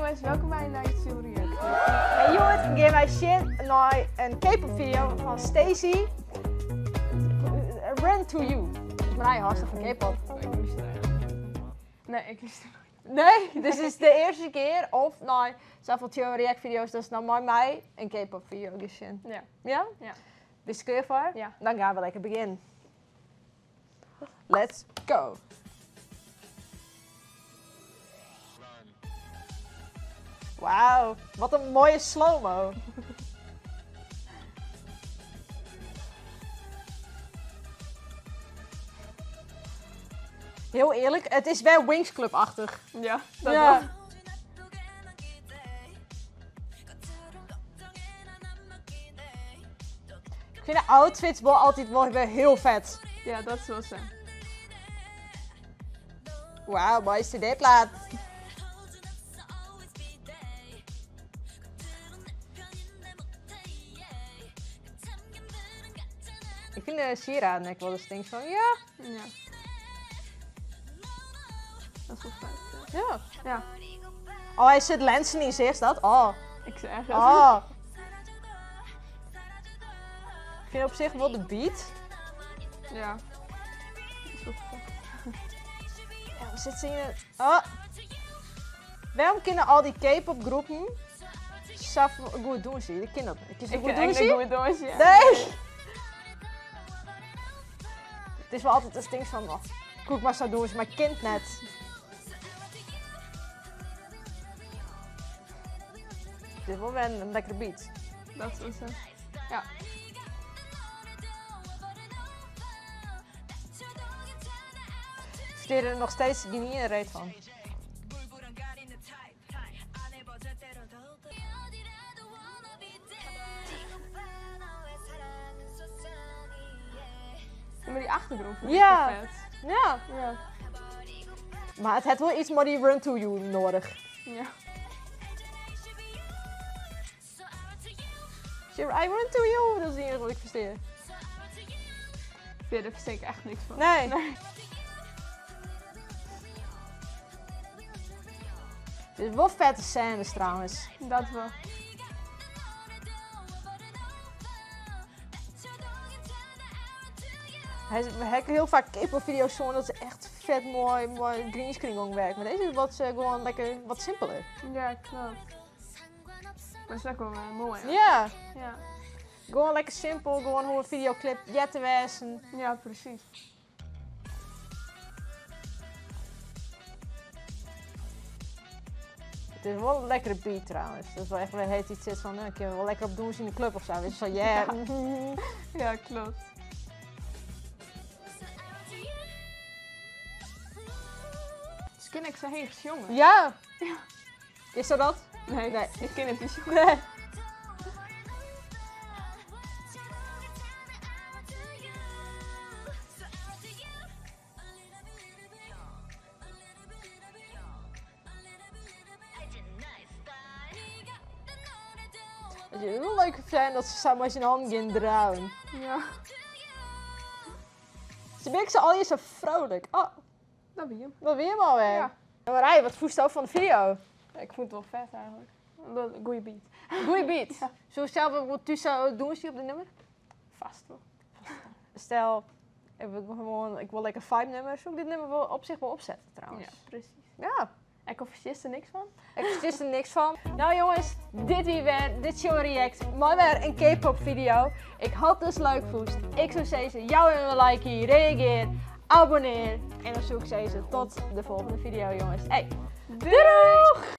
jongens, welkom bij Night Chill React. Hey jongens, ik geef mij shit naar een K-pop video van Stacey. Run to You. Maar hij hartstikke van K-pop. Ik luister eigenlijk. Nee, ik luister nooit. Nee, dus het is de eerste keer of naar zoveel Chill React video's, dus nou maar mij een K-pop video gezien. Ja. Ja? Ja. Ben je er klaar voor? Ja. Dan gaan we lekker beginnen. Let's go. Wauw, wat een mooie slow-mo. Heel eerlijk, het is wel Wings Club-achtig. Ja, dat Ja. wel. Ik vind de outfits wel altijd wel weer heel vet. Ja, dat is wel zo. Wauw, mooie cd-plaat. Ik vind de sieraden ik wel eens denk van, ja. Ja. Dat is wel vet. Ja. Ja, Oh, hij zit lenzen in zich, dat? Oh. ik zeg het. Oh. Ik vind op zich wel de beat. Ja. Dat is wel vet. Ja, we zitten in het... Oh. Waarom kunnen al die K-pop groepen zo goed doen ze? Ik ken dat niet. Is het Ik goed vind doen echt ze? een goede doosje. Nee! Het is wel altijd een ding van, oh, koek maar zo doen ze, maar kind net. Dit is wel weer een lekkere beat. Dat is wel zo. Ja. Ik versteer er nog steeds niet een reet van. Ja, maar die achtergrond vind Ja. ik wel vet. Ja, Ja. maar het heeft wel iets meer die run to you nodig. Ja. I run to you, dat is het enige wat ik versteer. Ja, daar versteek ik echt niks van. Nee. Nee. Dit is wel vette scènes trouwens. Dat wel. We hebben heel vaak K-pop video's zo dat ze echt vet mooi greenscreen werken. Maar deze is wat, gewoon lekker wat simpeler. Ja, klopt. Maar dat is ook wel mooi. Hè? Ja, Ja. gewoon lekker simpel. Gewoon hoe een videoclip jetten wezen. Ja, precies. Het is wel een lekkere beat trouwens. Dat is wel echt wel heet iets zit van, ik kan wel lekker op doen in de club of zo. Weet je, zo, yeah. Ja, klopt. Dus ken ik zo heen jongen? Ja. Is zo dat? Nee, Nee. ik ken het niet jongen. Nee. Het is wel leuk zijn dat ze samen met zijn handen gaan draaien. Ja, Ze werken ze al hier zo vrolijk. Oh, dat ben je. dat weer maar weer. Ja. Maar Rij, wat voest je over van de video? Ik vond het wel vet eigenlijk. Een goeie beat. Goeie beat. Ja. Zo zelf wat tussen doen ze op de nummer? Vast wel. Stel, ik wil lekker 5 nummers. Zou ik dit nummer wel op zich wel opzetten trouwens? Ja, precies. Ja. Ik vergis er niks van. Ik vergis er niks van. Nou jongens, dit Chill React. Maar weer een K-pop video. Ik hoop dat het leuk vond. Ik zou zeggen, jou een like hier, reageer, abonneer. En dan zoek ik ze tot de volgende video jongens. Hey, doei!